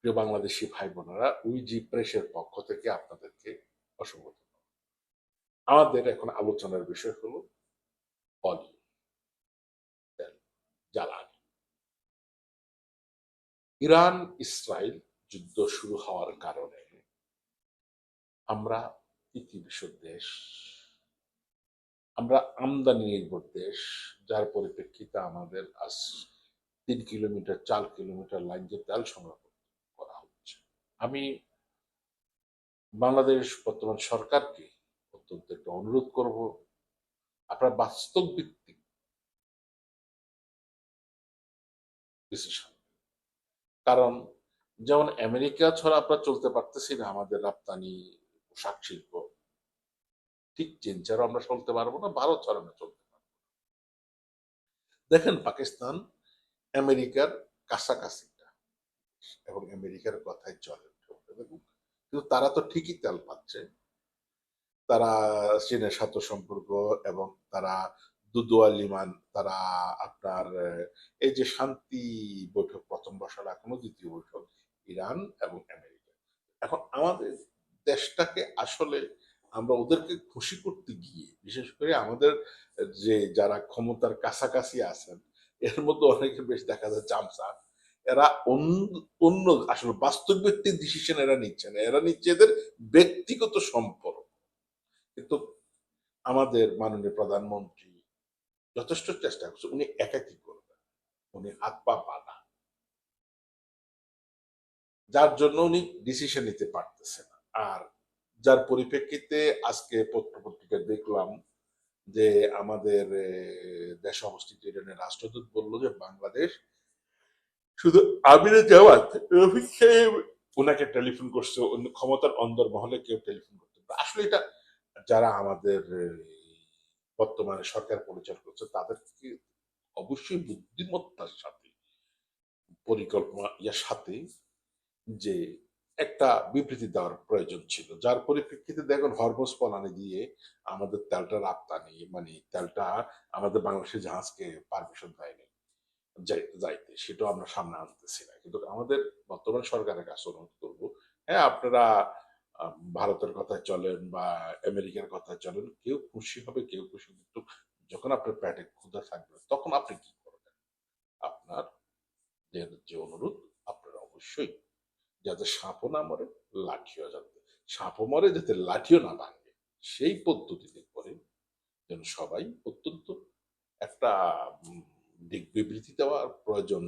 প্রিয় বাংলাদেশি ভাই বোনেরা, উইজি প্রেসের পক্ষ থেকে আপনাদেরকে অসংখ্য ধন্যবাদ। আমাদের এখন আলোচনার বিষয় হলো অলি, তেল, জ্বালানি। ইরান ইসরায়েল যুদ্ধ শুরু হওয়ার কারণে আমরা পৃথিবীর দেশ, আমরা আমদানি নির্ভর দেশ, যার পরিপ্রেক্ষিতে আমাদের আজ 3 কিলোমিটার 4 কিলোমিটার লাইন দিয়ে তেল সংগ্রহ করা হচ্ছে। আমি বাংলাদেশ বর্তমান সরকারকে অত্যন্ত একটা অনুরোধ করব, আপনারা বাস্তব ভিত্তিক ডিসিশন। কারণ যেমন আমেরিকা ছাড়া আমরা চলতে পারতেছি না, আমাদের রপ্তানি পোশাক শিল্প, ঠিক চীন ছাড়া আমরা চলতে পারবো না, ভারত ছাড়া আমরা চলতে পারবো না। দেখেন পাকিস্তান আমেরিকার কাছাকাছি এবং আমেরিকার কথাই চলে, কিন্তু তারা তো ঠিকই তেল পাচ্ছে। তারা চীনের সাথে সম্পর্ক, এবং তারা দুদুয়া লিমান, তারা আপনার এই যে শান্তি বৈঠক প্রথম বসার এখনো দ্বিতীয় বৈঠক ইরান এবং আমেরিকা। এখন আমাদের দেশটাকে আসলে আমরা ওদেরকে খুশি করতে গিয়ে, বিশেষ করে আমাদের যে যারা ক্ষমতার কাছাকাছি আছেন, এর মধ্যে অনেকে বেশ দেখা যায় চামচা, এরা অন্য আসলে বাস্তব ব্যক্তির ডিসিশন এরা নিচ্ছে না, এরা নিচ্ছে এদের ব্যক্তিগত সম্পর্ক। কিন্তু আমাদের মাননীয় প্রধানমন্ত্রী যথেষ্ট চেষ্টা করছে, উনি একা কি করবেন, উনি হাত পা বাঁধা, যার জন্য উনি ডিসিশন নিতে পারতেছে না। আর যার পরিপ্রেক্ষিতে আজকে পত্রপত্রিকায় দেখলাম যে আমাদের দেশে অবস্থিত ইরানের রাষ্ট্রদূত বলল যে বাংলাদেশ শুধু আমিরে জামাত রফিক সাহেব ওনাকে টেলিফোন করছে, অন্য ক্ষমতার অন্দর মহলে কেউ টেলিফোন করতে পারে। আসলে এটা যারা আমাদের বর্তমানে সরকার পরিচালনা করছে তাদেরকে অবশ্যই বুদ্ধিমত্তার সাথে, পরিকল্পনা ইয়ার সাথে যে একটা বিবৃতি দেওয়ার প্রয়োজন ছিল, যার পরিপ্রেক্ষিতে দেখুন হরমোজ পলানি দিয়ে আমাদের তেলটা রপ্তানি, মানে তেলটা আমাদের বাংলাদেশের জাহাজকে পারমিশন দেয়নি যাইতে, সেটাও আমরা সামনে আনতেছি না। কিন্তু আমাদের বর্তমান সরকারের কাছে অনুরোধ করবো, হ্যাঁ আপনারা ভারতের কথায় চলেন বা আমেরিকার কথায় চলেন, কেউ খুশি হবে কেউ খুশি, কিন্তু যখন আপনার পেটে ক্ষুধা থাকবে তখন আপনি কি করবেন? আপনার যে অনুরোধ, আপনারা অবশ্যই যাতে সাপও না মরে, লাঠিও যাতে সাপও মরে, যাতে লাঠিও না ভাঙে, সেই পদ্ধতিতে করে যেন সবাই অত্যন্ত একটা দিক বিবৃতি দেওয়ার প্রয়োজন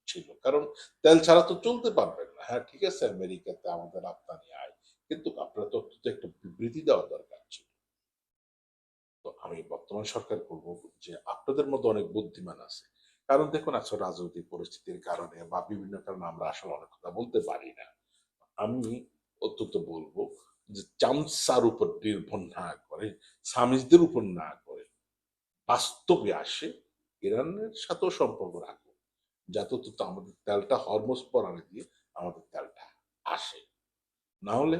ছিল। কারণ তেল ছাড়া তো চলতে পারবেন না। হ্যাঁ ঠিক আছে, আমেরিকাতে আমাদের রপ্তানি আয়, কিন্তু আপনার তো অন্তত একটা বিবৃতি দেওয়া দরকার ছিল। তো আমি বর্তমান সরকার করবো যে আপনাদের মধ্যে অনেক বুদ্ধিমান আছে, কারণ দেখুন আসলে রাজনৈতিক পরিস্থিতির কারণে বা বিভিন্ন কারণে আমরা আসলে অনেক কথা বলতে পারি না। আমি অত্যন্ত বলবো যে চামচার উপর নির্ভর না করে, স্বামীজদের উপর না করে বাস্তবে আসে ইরানের সাথেও সম্পর্ক রাখবো, যাতে অন্তত আমাদের তেলটা হরমোজ পরানে দিয়ে আমাদের তেলটা আসে। না হলে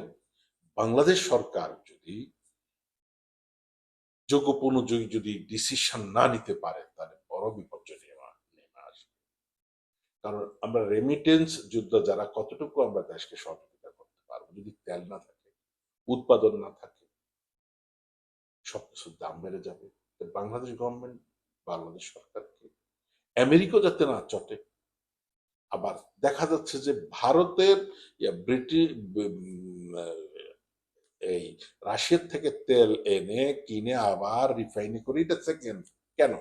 বাংলাদেশ সরকার যদি যোগ্যোপযোগী যদি ডিসিশন না নিতে পারে, তাহলে বড় বিপর্যয় নেমে আসে। কারণ আমরা রেমিটেন্স যুদ্ধ যারা কতটুকু আমরা দেশকে সহযোগিতা করতে পারবো যদি তেল না থাকে, উৎপাদন না থাকে, সবকিছুর দাম বেড়ে যাবে। বাংলাদেশ গভর্নমেন্ট, বাংলাদেশ সরকারকে আমেরিকা যাতে না চটে। আবার দেখা যাচ্ছে যে ভারতের ব্রিটিশ এই রাশিয়ার থেকে তেল এনে কিনে আবার রিফাইনি করে, এটা সেকেন্ড কেন?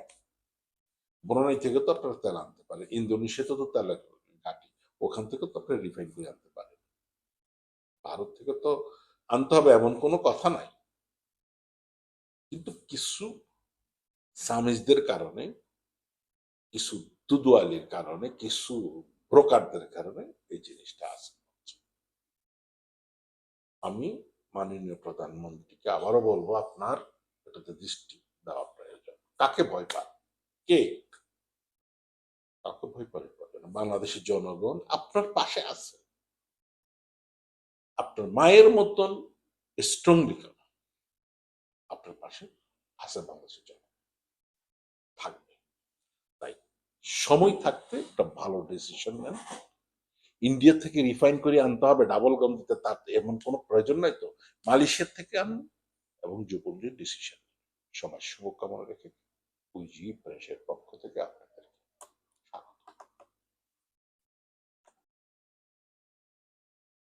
ব্রুনাই থেকে তো আপনারা তেল আনতে পারেন, ইন্দোনেশিয়াতে তো তেলের ঘাটি, ওখান থেকে তো আপনারা রিফাইন করে আনতে পারেন। ভারত থেকে তো আনতে হবে এমন কোনো কথা নাই, কিন্তু কিছু সামিজদের কারণে, কিছু দুদুয়ালির কারণে, কিছু ব্রোকারদের কারণে এই জিনিসটা আছে। আমি মাননীয় প্রধানমন্ত্রীকে আবারও বলবো, আপনার এটাতে দৃষ্টি দেওয়া প্রয়োজন। কাকে ভয় পান? কে কাকে ভয় পারে? বাংলাদেশের জনগণ আপনার পাশে আছে, আপনার মায়ের মতন স্ট্রংলি আপনার পাশে আছে বাংলাদেশের জনগণ, থাকবে। তাই সময় থাকতে একটা ভালো ডিসিশন নেন। ইন্ডিয়া থেকে রিফাইন করে আনতে হবে ডাবল গম দিতে, তার এমন কোনো প্রয়োজন নাই তো। মালয়েশিয়ার থেকে আনুন এবং যুবলীগের ডিসিশন। সবার শুভকামনা রেখে পুঁজি প্রেসের পক্ষ থেকে আপনাকে